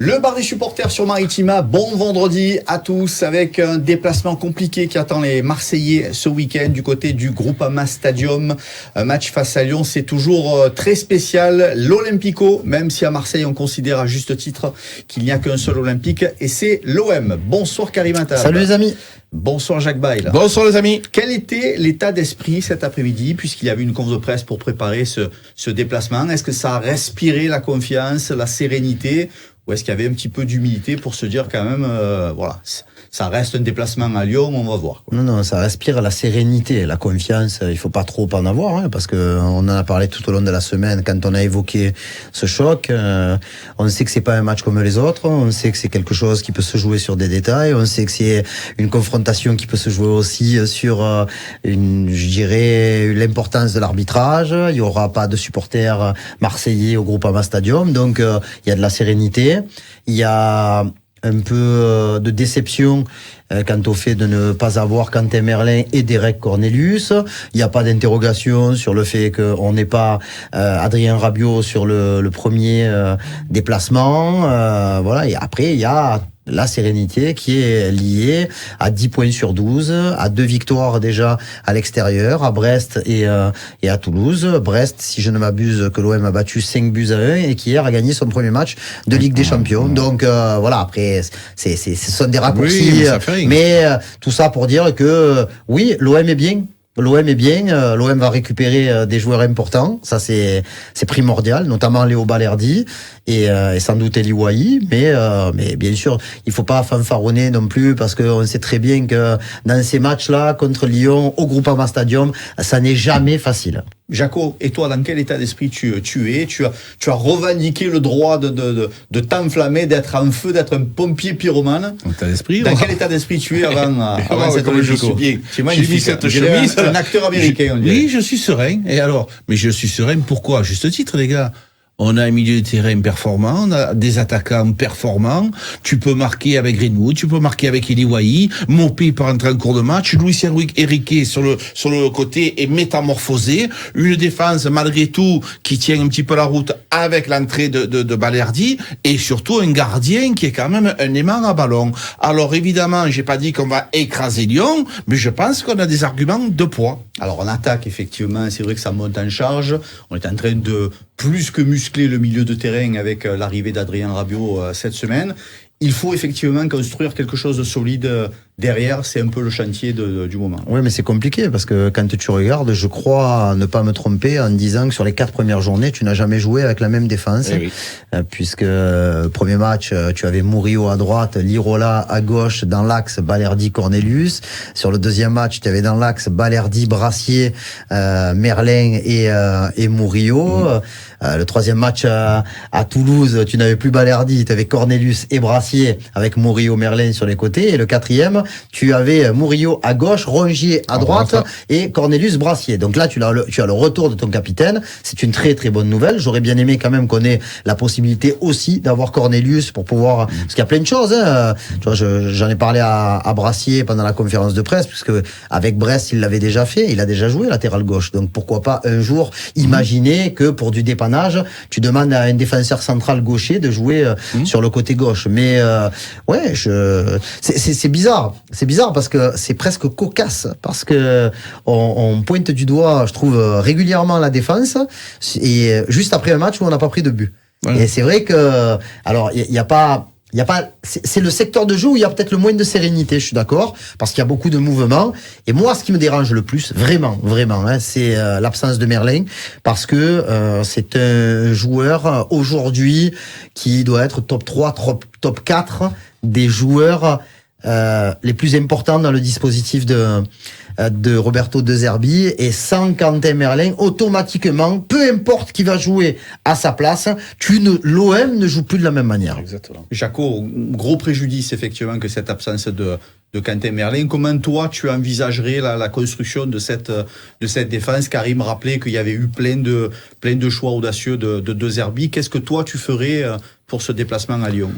Le bar des supporters sur Maritima, bon vendredi à tous avec un déplacement compliqué qui attend les Marseillais ce week-end du côté du Groupama Stadium. Un match face à Lyon, c'est toujours très spécial. L'Olympico, même si à Marseille on considère à juste titre qu'il n'y a qu'un seul Olympique et c'est l'OM. Bonsoir Karim Attal. Salut les amis. Bonsoir Jacques Bail. Bonsoir les amis. Quel était l'état d'esprit cet après-midi puisqu'il y avait une conférence de presse pour préparer ce déplacement? Est-ce que ça a respiré la confiance, la sérénité? Ou est-ce qu'il y avait un petit peu d'humilité pour se dire quand même, voilà, ça reste un déplacement à Lyon, on va voir, quoi. Non, ça respire la sérénité, la confiance. Il faut pas trop en avoir, hein, parce que on en a parlé tout au long de la semaine quand on a évoqué ce choc. On sait que c'est pas un match comme les autres. On sait que c'est quelque chose qui peut se jouer sur des détails. On sait que c'est une confrontation qui peut se jouer aussi sur je dirais, l'importance de l'arbitrage. Il y aura pas de supporters marseillais au Groupama Stadium, donc il y a de la sérénité. Il y a un peu de déception quant au fait de ne pas avoir Quentin Merlin et Derek Cornelius. Il n'y a pas d'interrogation sur le fait qu'on n'ait pas Adrien Rabiot sur le premier déplacement. Voilà. Et après, il y a la sérénité qui est liée à 10 points sur 12, à 2 victoires déjà à l'extérieur, à Brest et à Toulouse. Brest, si je ne m'abuse, que l'OM a battu 5-1 et qui hier a gagné son premier match de Ligue des Champions. Donc voilà, après, ce sont des raccourcis. Oui, mais tout ça pour dire que oui, l'OM est bien. L'OM est bien, l'OM va récupérer des joueurs importants, ça c'est primordial, notamment Léo Balerdi et sans doute Eli Wahi, mais bien sûr, il faut pas fanfaronner non plus parce qu'on sait très bien que dans ces matchs-là contre Lyon au Groupama Stadium, ça n'est jamais facile. Jaco, et toi, dans quel état d'esprit tu es? Tu as revendiqué le droit de t'enflammer, d'être en feu, d'être un pompier pyromane. État d'esprit. Dans quel état d'esprit tu es avant cette comme je suis bien. C'est magnifique. J'ai mis cette chemise. Un acteur américain, on dirait. Oui, je suis serein. Et alors, mais je suis serein pourquoi? À juste titre, les gars. On a un milieu de terrain performant, on a des attaquants performants. Tu peux marquer avec Greenwood, tu peux marquer avec Eli Wahi. Mopé peut rentrer en cours de match. Luis Enrique sur le côté est métamorphosé. Une défense malgré tout qui tient un petit peu la route avec l'entrée de Balerdi et surtout un gardien qui est quand même un aimant à ballon. Alors évidemment, j'ai pas dit qu'on va écraser Lyon, mais je pense qu'on a des arguments de poids. Alors on attaque effectivement, c'est vrai que ça monte en charge. On est en train de plus que muscler le milieu de terrain avec l'arrivée d'Adrien Rabiot cette semaine. Il faut effectivement construire quelque chose de solide derrière, c'est un peu le chantier du moment. Oui, mais c'est compliqué parce que quand tu regardes, je crois ne pas me tromper en disant que sur les 4 premières journées, tu n'as jamais joué avec la même défense. Oui. Puisque premier match, tu avais Murillo à droite, Lirola à gauche, dans l'axe Balerdi Cornelius. Sur le deuxième match, tu avais dans l'axe Balerdi, Brassier, Merlin et Murillo. Le troisième match à Toulouse, tu n'avais plus Balerdi, tu avais Cornelius et Brassier avec Murillo, Merlin sur les côtés. Et le quatrième, tu avais Murillo à gauche, Rongier à droite et Cornelius Brassier. Donc là, tu as le retour de ton capitaine. C'est une très très bonne nouvelle. J'aurais bien aimé quand même qu'on ait la possibilité aussi d'avoir Cornelius pour pouvoir... Parce qu'il y a plein de choses. Hein. Tu vois, j'en ai parlé à Brassier pendant la conférence de presse, puisque avec Brest, il l'avait déjà fait. Il a déjà joué latéral gauche. Donc pourquoi pas un jour imaginer que pour du dépannage, tu demandes à un défenseur central gaucher de jouer sur le côté gauche. Mais ouais, c'est bizarre. C'est bizarre parce que c'est presque cocasse parce que on pointe du doigt, je trouve régulièrement la défense et juste après un match où on n'a pas pris de but. Ouais. Et c'est vrai que alors il y a pas c'est le secteur de jeu où il y a peut-être le moins de sérénité, je suis d'accord, parce qu'il y a beaucoup de mouvements. Et moi, ce qui me dérange le plus, vraiment, hein, c'est l'absence de Merlin, parce que c'est un joueur aujourd'hui qui doit être top 3, top 4 des joueurs les plus importants dans le dispositif de Roberto De Zerbi, et sans Quentin Merlin, automatiquement, peu importe qui va jouer à sa place, l'OM ne joue plus de la même manière. Exactement. Jaco, gros préjudice effectivement que cette absence de Quentin Merlin. Comment toi tu envisagerais la construction de cette défense? Karim rappelait qu'il y avait eu plein de choix audacieux de Zerbi. Qu'est-ce que toi tu ferais pour ce déplacement à Lyon?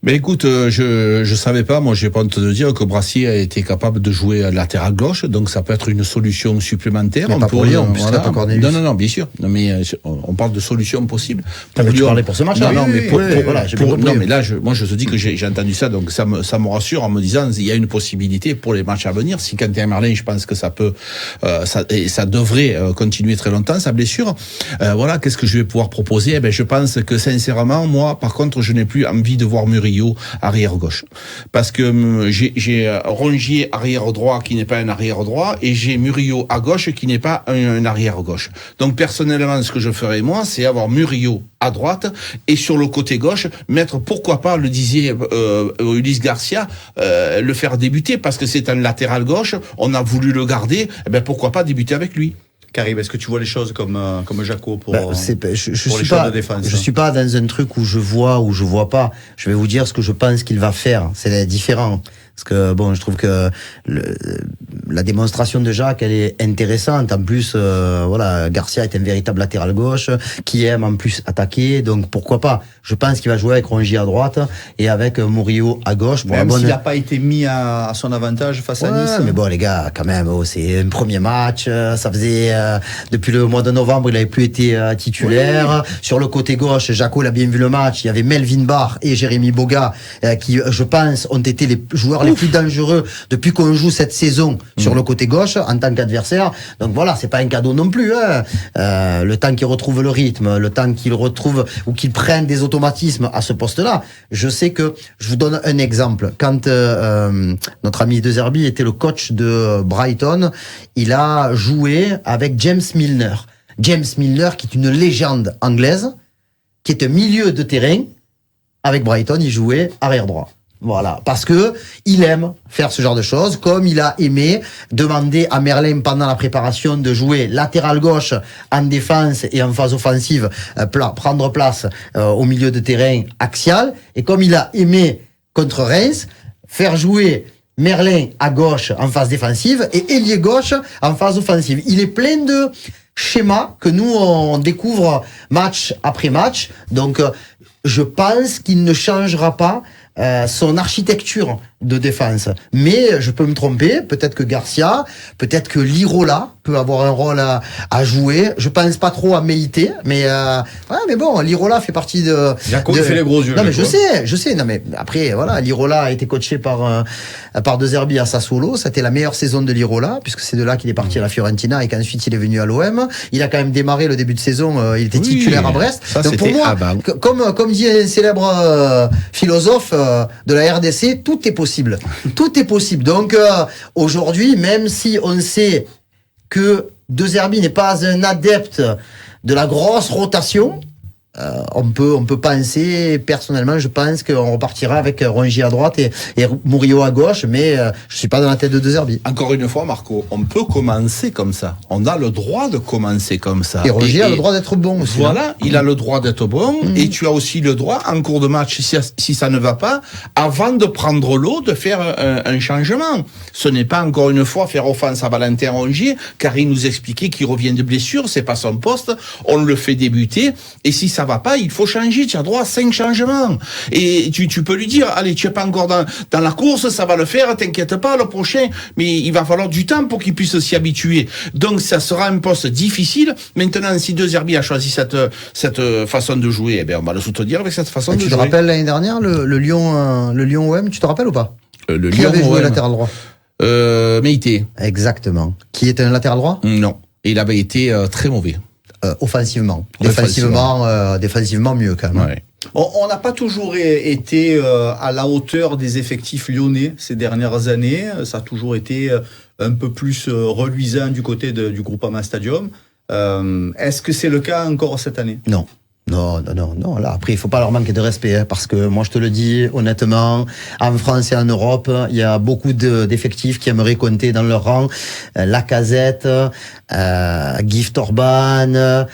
Mais écoute, je savais pas, moi j'ai pas honte de dire que Brassier a été capable de jouer à latéral gauche, donc ça peut être une solution supplémentaire. Mais pas pour Lyon, puisque t'as pas Cornelius. Non, bien sûr. Non, mais on parle de solutions possibles. Mais tu parlais pour ce match-là. Non, mais voilà, non, mais là, moi je te dis que j'ai entendu ça, donc ça me rassure en me disant il y a une possibilité pour les matchs à venir. Si Quentin Merlin, je pense que ça peut, ça devrait continuer très longtemps sa blessure. Voilà, qu'est-ce que je vais pouvoir proposer? Eh ben, je pense que sincèrement, moi, par contre, je n'ai plus envie de voir Murillo arrière gauche, parce que j'ai Rongier arrière droit qui n'est pas un arrière droit, et j'ai Murillo à gauche qui n'est pas un arrière gauche. Donc personnellement, ce que je ferais moi, c'est avoir Murillo à droite et sur le côté gauche mettre, pourquoi pas, le disait Ulysse Garcia, le faire débuter, parce que c'est un latéral gauche, on a voulu le garder, eh ben pourquoi pas débuter avec lui. Karim, est-ce que tu vois les choses comme Jaco pour je pour les suis pas de défense? Je suis pas dans un truc où je vois ou je vois pas. Je vais vous dire ce que je pense qu'il va faire. C'est différent. Parce que bon, je trouve que la démonstration de Jacques, elle est intéressante. En plus, voilà, Garcia est un véritable latéral gauche qui aime en plus attaquer. Donc pourquoi pas? Je pense qu'il va jouer avec Rongier à droite et avec Murillo à gauche. Même s'il n'a pas été mis à son avantage face à Nice. Mais bon, les gars, quand même, c'est un premier match. Ça faisait depuis le mois de novembre, il n'avait plus été titulaire. Oui. Sur le côté gauche, Jaco l'a bien vu le match. Il y avait Melvin Barr et Jérémy Boga qui, je pense, ont été les joueurs les plus dangereux depuis qu'on joue cette saison sur le côté gauche en tant qu'adversaire. Donc voilà, c'est pas un cadeau non plus. Le temps qu'ils retrouvent le rythme, le temps qu'ils retrouvent ou qu'ils prennent des automatismes à ce poste-là. Je sais que, je vous donne un exemple. Quand notre ami De Zerbi était le coach de Brighton, il a joué avec James Milner. James Milner, qui est une légende anglaise, qui est un milieu de terrain. Avec Brighton, il jouait arrière droit. Voilà, parce que il aime faire ce genre de choses, comme il a aimé demander à Merlin pendant la préparation de jouer latéral gauche en défense et en phase offensive, prendre place au milieu de terrain axial, et comme il a aimé contre Reims faire jouer Merlin à gauche en phase défensive et ailier gauche en phase offensive. Il est plein de schémas que nous on découvre match après match, donc je pense qu'il ne changera pas son architecture de défense. Mais je peux me tromper, peut-être que Garcia, peut-être que Lirola peut avoir un rôle à jouer. Je pense pas trop à Meïté, mais ouais, mais bon, Lirola fait partie de... Jaco fait les gros yeux. Non mais je sais. Non mais après, voilà, Lirola a été coaché par De Zerbi à Sassuolo. C'était la meilleure saison de Lirola, puisque c'est de là qu'il est parti à la Fiorentina et qu'ensuite il est venu à l'OM. Il a quand même démarré le début de saison, il était titulaire à Brest. Ça, donc pour moi, comme dit un célèbre philosophe de la RDC, tout est possible. Tout est possible. Donc aujourd'hui, même si on sait que De Zerbi n'est pas un adepte de la grosse rotation, on peut penser, personnellement, je pense qu'on repartira avec Rongier à droite et Murillo à gauche, mais je suis pas dans la tête de De Zerbi. Encore une fois, Marco, on peut commencer comme ça. On a le droit de commencer comme ça. Et Rongier a le droit d'être bon aussi. Voilà, il a le droit d'être bon, et tu as aussi le droit, en cours de match, si ça ne va pas, avant de prendre l'eau, de faire un changement. Ce n'est pas, encore une fois, faire offense à Valentin Rongier, car il nous expliquait qu'il revient de blessure, c'est pas son poste, on le fait débuter, et si ça va pas, il faut changer, tu as droit à 5 changements. Et tu peux lui dire, allez, tu es pas encore dans la course, ça va le faire, t'inquiète pas, le prochain, mais il va falloir du temps pour qu'il puisse s'y habituer. Donc ça sera un poste difficile. Maintenant, si De Zerbi a choisi cette façon de jouer, eh bien, on va le soutenir avec cette façon de jouer. Tu te rappelles l'année dernière, le Lyon OM, tu te rappelles ou pas? Le Qui Lyon avait joué OM. latéral droit? Meïté. Exactement. Qui était un latéral droit? Non. Il avait été très mauvais. Offensivement. Défensivement mieux quand même. Ouais. On n'a pas toujours été à la hauteur des effectifs lyonnais ces dernières années. Ça a toujours été un peu plus reluisant du côté du Groupama Stadium. Est-ce que c'est le cas encore cette année? Non. Non. Là, après, il faut pas leur manquer de respect, hein, parce que moi, je te le dis honnêtement, en France et en Europe, il y a beaucoup d'effectifs qui aimeraient compter dans leur rang Lacazette, Gift Orban,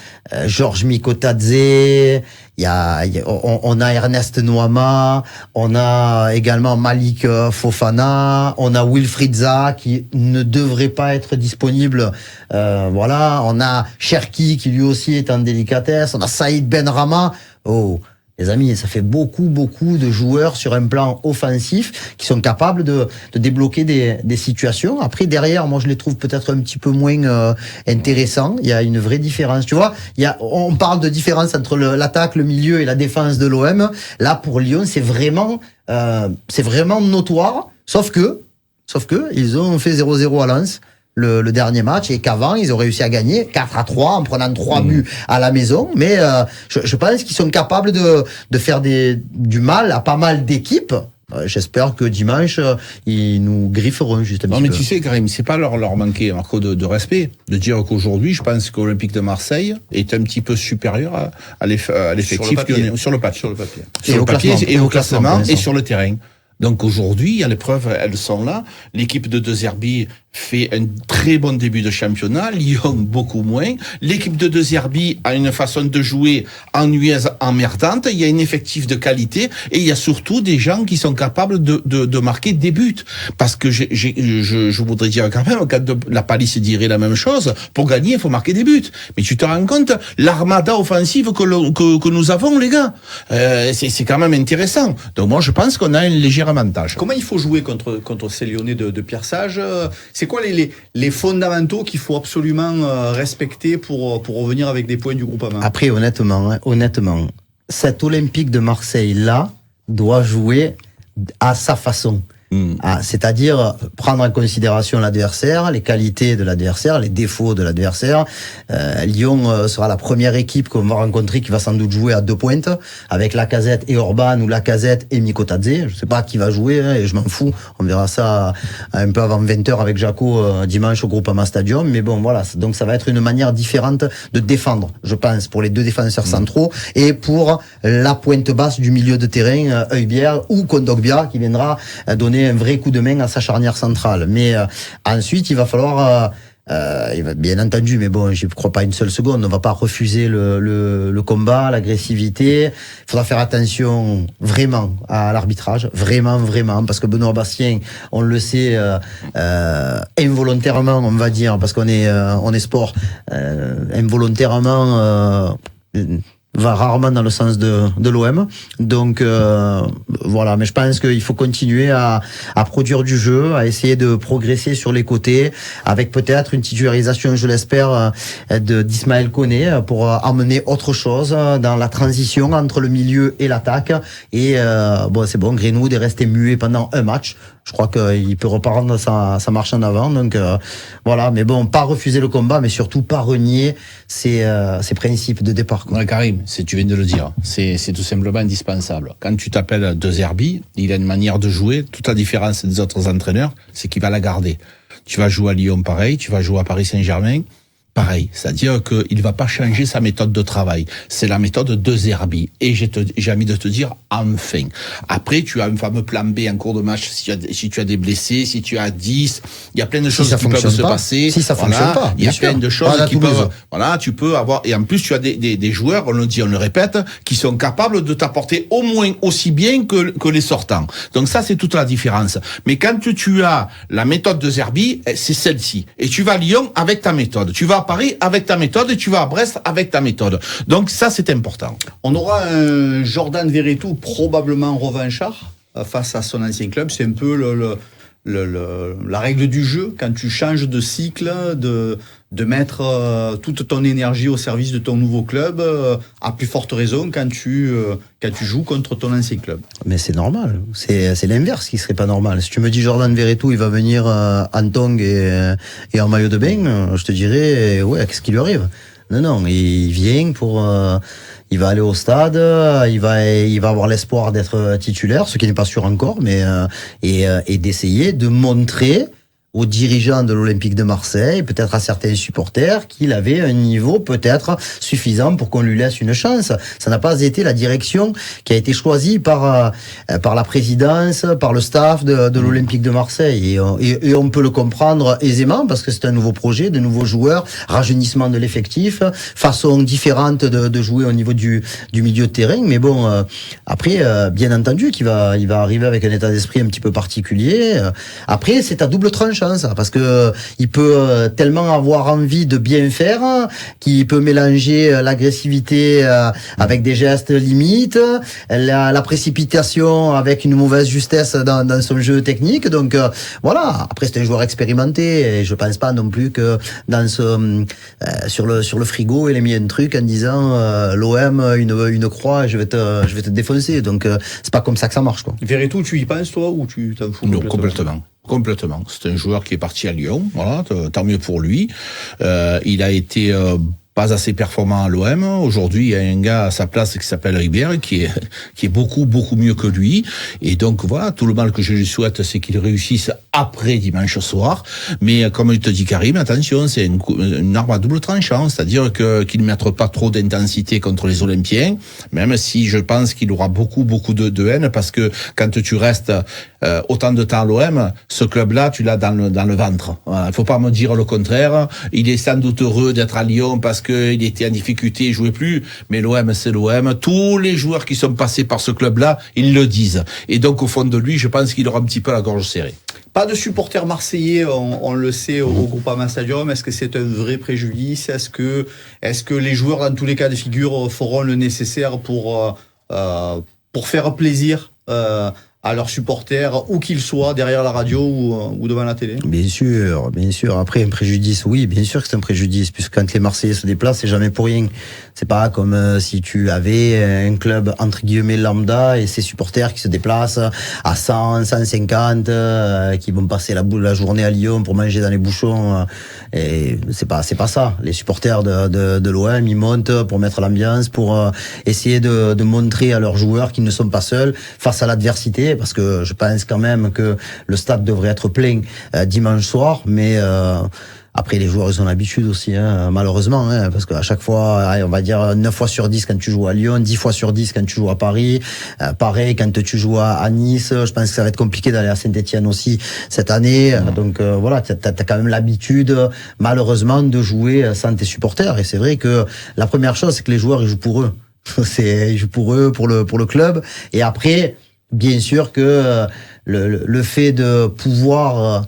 Georges Mikotadze. On a Ernest Nouama, on a également Malik Fofana, on a Wilfried Zaha qui ne devrait pas être disponible. Voilà, on a Cherki qui lui aussi est en délicatesse, on a Saïd Benrahma. Oh, Les amis, ça fait beaucoup de joueurs sur un plan offensif qui sont capables de débloquer des situations. Après, derrière, moi, je les trouve peut-être un petit peu moins intéressants. Il y a une vraie différence. Tu vois, on parle de différence entre l'attaque, le milieu et la défense de l'OM. Là, pour Lyon, c'est vraiment notoire. Sauf que, ils ont fait 0-0 à Lens. Le dernier match, et qu'avant ils ont réussi à gagner 4-3 en prenant 3 buts à la maison, mais je pense qu'ils sont capables de faire du mal à pas mal d'équipes. J'espère que dimanche ils nous grifferont juste un petit peu. Non mais tu sais Karim, c'est pas leur manquer Marco de respect de dire qu'aujourd'hui je pense qu'Olympique de Marseille est un petit peu supérieur à l'effectif sur le papier et au classement et sur le terrain. Donc aujourd'hui, à l'épreuve, elles sont là. L'équipe de De Zerbi fait un très bon début de championnat. Lyon, beaucoup moins. L'équipe de De Zerbi a une façon de jouer ennuyeuse, emmerdante. Il y a un effectif de qualité et il y a surtout des gens qui sont capables de marquer des buts. Parce que je voudrais dire quand même, quand la Palisse dirait la même chose, pour gagner, il faut marquer des buts. Mais tu te rends compte, l'armada offensive que nous avons, les gars, c'est quand même intéressant. Donc moi, je pense qu'on a un léger avantage. Comment il faut jouer contre ces Lyonnais de Pierre Sage? C'est quoi les fondamentaux qu'il faut absolument respecter pour revenir avec des points du Groupama? Après, honnêtement, cet Olympique de Marseille-là doit jouer à sa façon. C'est-à-dire prendre en considération l'adversaire, les qualités de l'adversaire, les défauts de l'adversaire. Lyon sera la première équipe qu'on va rencontrer qui va sans doute jouer à 2 pointes, avec Lacazette et Orban ou Lacazette et Mikotadze. Je sais pas qui va jouer, et je m'en fous. On verra ça un peu avant 20h avec Jaco dimanche au Groupama Stadium. Mais bon, voilà. Donc ça va être une manière différente de défendre, je pense, pour les 2 défenseurs centraux et pour la pointe basse du milieu de terrain, Højbjerg ou Kondogbia, qui viendra donner un vrai coup de main à sa charnière centrale. Mais ensuite, il va falloir, bien entendu, mais bon, je ne crois pas une seule seconde, on ne va pas refuser le combat, l'agressivité. Il faudra faire attention vraiment à l'arbitrage, vraiment, parce que Benoît Bastien, on le sait, involontairement, on va dire, parce qu'on est sport, involontairement va rarement dans le sens de l'OM. Donc voilà, mais je pense qu'il faut continuer à produire du jeu, à essayer de progresser sur les côtés, avec peut-être une titularisation, je l'espère, d'Ismaël Koné pour amener autre chose dans la transition entre le milieu et l'attaque. Et bon, c'est bon, Greenwood est resté muet pendant un match. Je crois qu'il peut reprendre sa marche en avant. Donc voilà, mais bon, pas refuser le combat, mais surtout pas renier ses principes de départ, quoi. Ouais, Karim, tu viens de le dire, c'est tout simplement indispensable. Quand tu t'appelles De Zerbi, il a une manière de jouer. Toute la différence des autres entraîneurs, c'est qu'il va la garder. Tu vas jouer à Lyon, pareil. Tu vas jouer à Paris Saint-Germain, pareil. C'est-à-dire qu'il va pas changer sa méthode de travail. C'est la méthode De Zerbi. Et j'ai envie de te dire, enfin. Après, tu as un fameux plan B en cours de match si tu as des blessés, si tu as 10. Il y a plein de choses qui peuvent se passer. Si ça fonctionne pas. Il y a plein de choses qui peuvent, voilà, tu peux avoir, et en plus, tu as des joueurs, on le dit, on le répète, qui sont capables de t'apporter au moins aussi bien que les sortants. Donc ça, c'est toute la différence. Mais quand tu as la méthode De Zerbi, c'est celle-ci. Et tu vas à Lyon avec ta méthode. Tu vas à Paris avec ta méthode et tu vas à Brest avec ta méthode. Donc ça, c'est important. On aura un Jordan Verretou probablement revanchard face à son ancien club. C'est un peu la règle du jeu quand tu changes de cycle, de mettre toute ton énergie au service de ton nouveau club, à plus forte raison quand tu joues contre ton ancien club. Mais c'est normal, c'est l'inverse qui serait pas normal. Si tu me dis Jordan Verretou, il va venir en tongs et en maillot de bain, je te dirais ouais, qu'est-ce qui lui arrive? Non, il vient pour il va aller au stade, il va avoir l'espoir d'être titulaire, ce qui n'est pas sûr encore, mais et d'essayer de montrer aux dirigeants de l'Olympique de Marseille, peut-être à certains supporters, qu'il avait un niveau peut-être suffisant pour qu'on lui laisse une chance. Ça n'a pas été la direction qui a été choisie par la présidence, par le staff de l'Olympique de Marseille. Et on peut le comprendre aisément parce que c'est un nouveau projet, de nouveaux joueurs, rajeunissement de l'effectif, façon différente de jouer au niveau du milieu de terrain. Mais bon, après, bien entendu, il va arriver avec un état d'esprit un petit peu particulier. Après, c'est à double tranchant. tranchant, ça, parce que il peut tellement avoir envie de bien faire qu'il peut mélanger l'agressivité avec des gestes limites, la précipitation avec une mauvaise justesse dans son jeu technique. Donc voilà. Après, c'est un joueur expérimenté et je pense pas non plus que dans sur le frigo il a mis un truc en disant l'OM une croix, je vais te défoncer. Donc c'est pas comme ça que ça marche, quoi. Verretou, tu y penses toi ou tu t'en fous? Non, complètement. C'est un joueur qui est parti à Lyon, voilà, tant mieux pour lui. Il a été pas assez performant à l'OM. Aujourd'hui, il y a un gars à sa place qui s'appelle Ribéry, qui est beaucoup mieux que lui. Et donc, voilà, tout le mal que je lui souhaite, c'est qu'il réussisse après dimanche soir. Mais, comme je te dis, Karim, attention, c'est une arme à double tranchant. C'est-à-dire qu'il ne mette pas trop d'intensité contre les Olympiens. Même si je pense qu'il aura beaucoup de haine, parce que quand tu restes autant de temps à l'OM, ce club-là, tu l'as dans le ventre. Voilà. Il faut pas me dire le contraire. Il est sans doute heureux d'être à Lyon parce qu'il était en difficulté, il jouait plus. Mais l'OM, c'est l'OM. Tous les joueurs qui sont passés par ce club-là, ils le disent. Et donc, au fond de lui, je pense qu'il aura un petit peu la gorge serrée. Pas de supporters marseillais, on le sait, au Groupama Stadium. Est-ce que c'est un vrai préjudice? Est-ce que les joueurs, dans tous les cas de figure, feront le nécessaire pour faire plaisir à leurs supporters, où qu'ils soient, derrière la radio ou devant la télé? Bien sûr. Après, un préjudice, oui, bien sûr que c'est un préjudice, puisque quand les Marseillais se déplacent, c'est jamais pour rien. C'est pas comme si tu avais un club, entre guillemets, lambda, et ses supporters qui se déplacent à 100, 150, qui vont passer la journée à Lyon pour manger dans les bouchons. Et c'est pas ça. Les supporters de l'OM, ils montent pour mettre l'ambiance, pour essayer de montrer à leurs joueurs qu'ils ne sont pas seuls face à l'adversité, parce que je pense quand même que le stade devrait être plein dimanche soir, mais après les joueurs ils ont l'habitude aussi, malheureusement, parce qu'à chaque fois, on va dire 9 fois sur 10 quand tu joues à Lyon, 10 fois sur 10 quand tu joues à Paris, pareil quand tu joues à Nice. Je pense que ça va être compliqué d'aller à Saint-Etienne aussi cette année. Donc voilà, t'as quand même l'habitude, malheureusement, de jouer sans tes supporters. Et c'est vrai que la première chose, c'est que les joueurs ils jouent pour eux. Ils jouent pour eux, pour le club. Et après, bien sûr que le fait de pouvoir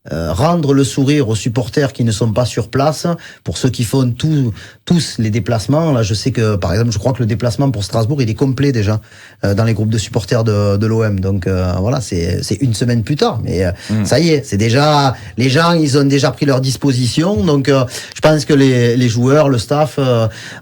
rendre le sourire aux supporters qui ne sont pas sur place, pour ceux qui font tous les déplacements. Là, je sais que, par exemple, je crois que le déplacement pour Strasbourg, il est complet déjà dans les groupes de supporters de l'OM. Donc voilà, c'est une semaine plus tard, mais ça y est, c'est déjà, les gens, ils ont déjà pris leur disposition. Donc je pense que les joueurs, le staff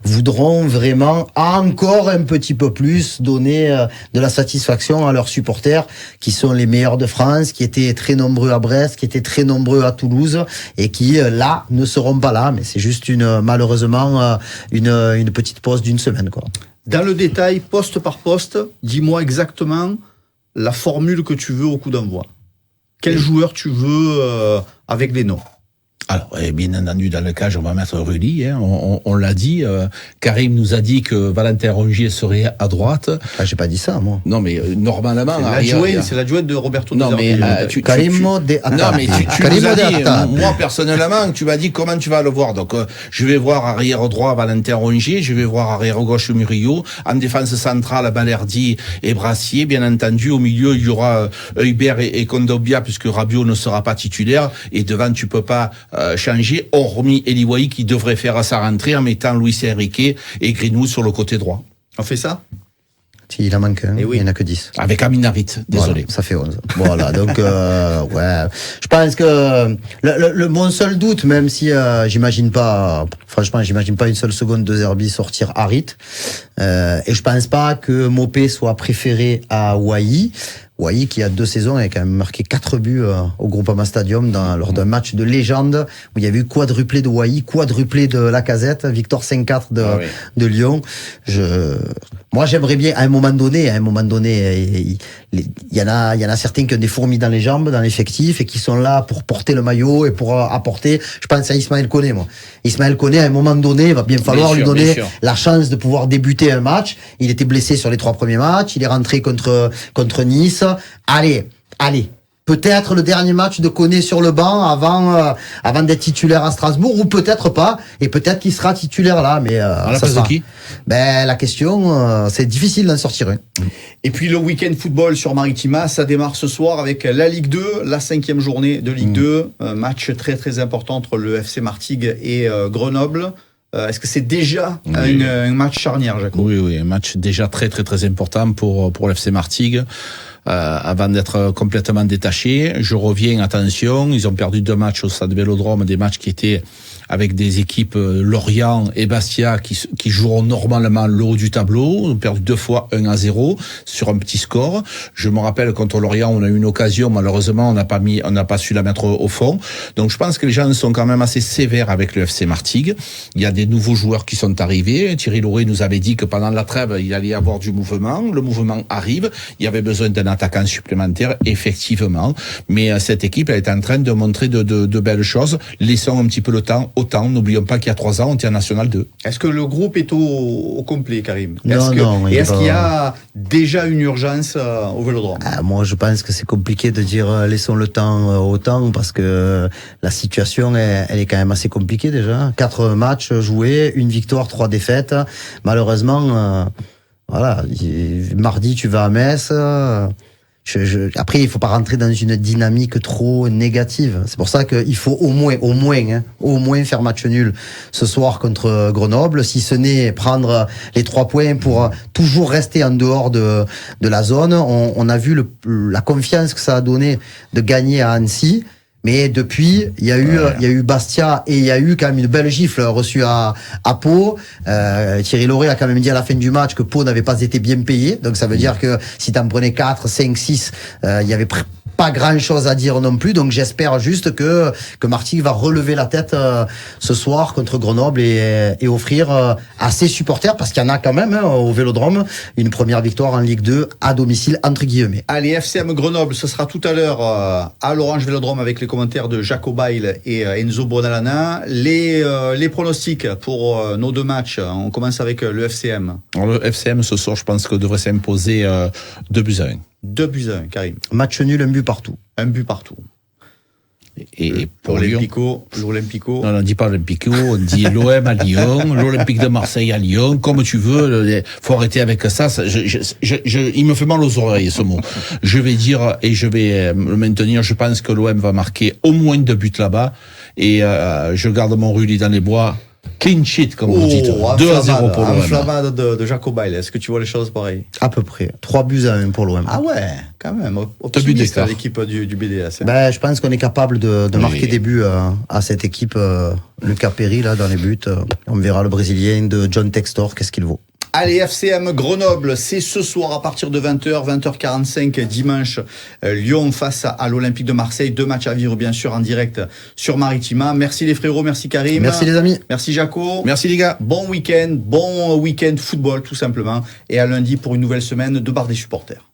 voudront vraiment encore un petit peu plus donner de la satisfaction à leurs supporters, qui sont les meilleurs de France, qui étaient très nombreux à Brest, qui étaient très nombreux à Toulouse, et qui là ne seront pas là. Mais c'est juste malheureusement une petite pause d'une semaine, quoi. Dans le détail, poste par poste, dis-moi exactement la formule que tu veux au coup d'envoi. Quel joueur tu veux avec les noms? Alors, bien entendu, dans le cage, on va mettre Rudy, on l'a dit. Karim nous a dit que Valentin Rongier serait à droite. Ah, j'ai pas dit ça, moi. Non, mais normalement... C'est l'adjoint de Roberto. Non, mais Karim Modé. Non, mais tu nous as dit, moi, personnellement, tu m'as dit comment tu vas le voir. Donc, je vais voir arrière droit Valentin Rongier, je vais voir arrière gauche Murillo, en défense centrale Balerdi et Brassier, bien entendu. Au milieu, il y aura Hubert et Kondogbia, puisque Rabiot ne sera pas titulaire. Et devant, tu peux pas changer, hormis Eliwaï qui devrait faire sa rentrée en mettant Luis Enrique et Greenwood sur le côté droit. On fait ça? Si, il en manque un, oui. Il n'y en a que 10. Avec Aminarit, désolé. Voilà, ça fait 11. Voilà, donc ouais. Je pense que mon seul doute, même si j'imagine pas une seule seconde de Zerbi sortir Harit, et je pense pas que Mopé soit préféré à Wai, qui a 2 saisons a quand même marqué 4 buts au Groupama Stadium lors d'un match de légende où il y avait eu quadruplé de Wai, quadruplé de Lacazette, victoire 5-4 de Lyon. Moi, j'aimerais bien, à un moment donné, il y en a certains qui ont des fourmis dans les jambes, dans l'effectif, et qui sont là pour porter le maillot et pour apporter. Je pense à Ismaël Koné, moi. Ismaël Koné, à un moment donné, il va bien falloir lui donner la chance de pouvoir débuter un match. Il était blessé sur les 3 premiers matchs. Il est rentré contre Nice. Allez. peut-être le dernier match de Koné sur le banc avant d'être titulaire à Strasbourg, ou peut-être pas, et peut-être qu'il sera titulaire là, mais À la ça place de sera. qui? Ben la question, c'est difficile d'en sortir un. Et puis le week-end football sur Maritima, ça démarre ce soir avec la Ligue 2, la 5e journée de Ligue 2. Un match très très important entre le FC Martigues et Grenoble. Est-ce que c'est déjà un match charnière, Jaco? Oui, un match déjà très très très important pour l'FC Martigues. Avant d'être complètement détaché, je reviens, attention, ils ont perdu 2 matchs au Stade Vélodrome, des matchs qui étaient avec des équipes Lorient et Bastia qui joueront normalement le haut du tableau. Ils ont perdu 2 fois 1-0 sur un petit score. Je me rappelle contre Lorient, on a eu une occasion, malheureusement on n'a pas su la mettre au fond. Donc je pense que les gens sont quand même assez sévères avec le FC Martigues. Il y a des nouveaux joueurs qui sont arrivés. Thierry Lauré nous avait dit que pendant la trêve, il allait y avoir du mouvement. Le mouvement arrive. Il y avait besoin d'un attaquant supplémentaire, effectivement. Mais cette équipe, elle est en train de montrer de belles choses. Laissons un petit peu le temps au temps. N'oublions pas qu'il y a 3 ans, on était en National 2. Est-ce que le groupe est au complet, Karim? Non, non. Et est-ce qu'il y a déjà une urgence au Vélodrome? Moi, je pense que c'est compliqué de dire laissons le temps au temps, parce que la situation, elle est quand même assez compliquée déjà. 4 matchs joués, 1 victoire, 3 défaites. Malheureusement, voilà. Mardi, tu vas à Metz. Après, il faut pas rentrer dans une dynamique trop négative. C'est pour ça qu'il faut au moins faire match nul ce soir contre Grenoble, si ce n'est prendre les 3 points pour toujours rester en dehors de la zone. On a vu la confiance que ça a donné de gagner à Annecy. Mais depuis, il y a eu Bastia, et il y a eu quand même une belle gifle reçue à Pau. Thierry Lauré a quand même dit à la fin du match que Pau n'avait pas été bien payé. Donc ça veut dire que si t'en prenais 4, 5, 6, il y avait pas grand chose à dire non plus. Donc j'espère juste que Martigues va relever la tête ce soir contre Grenoble et offrir à ses supporters, parce qu'il y en a quand même au Vélodrome, une première victoire en Ligue 2 à domicile entre guillemets. Allez, FCM Grenoble, ce sera tout à l'heure à l'Orange Vélodrome avec les commentaires de Jaco Bail et Enzo Bonalana. Les pronostics pour nos 2 matchs, on commence avec le FCM. Alors, le FCM ce soir, je pense que devrait s'imposer 2-1. 2-1, Karim. Match nul, 1 but partout. 1 but partout. Et pour Lyon, l'Olympico. non, on dit pas l'Olympico, on dit l'OM à Lyon, l'Olympique de Marseille à Lyon, comme tu veux. Faut arrêter avec ça. Il me fait mal aux oreilles, ce mot. Je vais dire, et je vais le maintenir, je pense que l'OM va marquer au moins 2 buts là-bas, et je garde mon Rudy dans les bois. Clean sheet, comme vous dites. 2-0 pour l'OM. Enflammade de Jaco Bail. Est-ce que tu vois les choses pareilles? À peu près. 3-1 pour l'OM. Ah ouais, quand même. Optimiste, l'équipe du BDS. Ben, je pense qu'on est capable de marquer des buts à cette équipe. Lucas Perry, là, dans les buts. On verra le Brésilien de John Textor, qu'est-ce qu'il vaut. Allez, FCM Grenoble, c'est ce soir à partir de 20h, 20h45 dimanche, Lyon face à l'Olympique de Marseille. 2 matchs à vivre bien sûr en direct sur Maritima. Merci les frérots, merci Karim. Merci les amis. Merci Jaco. Merci les gars. Bon week-end football tout simplement. Et à lundi pour une nouvelle semaine de Bar des supporters.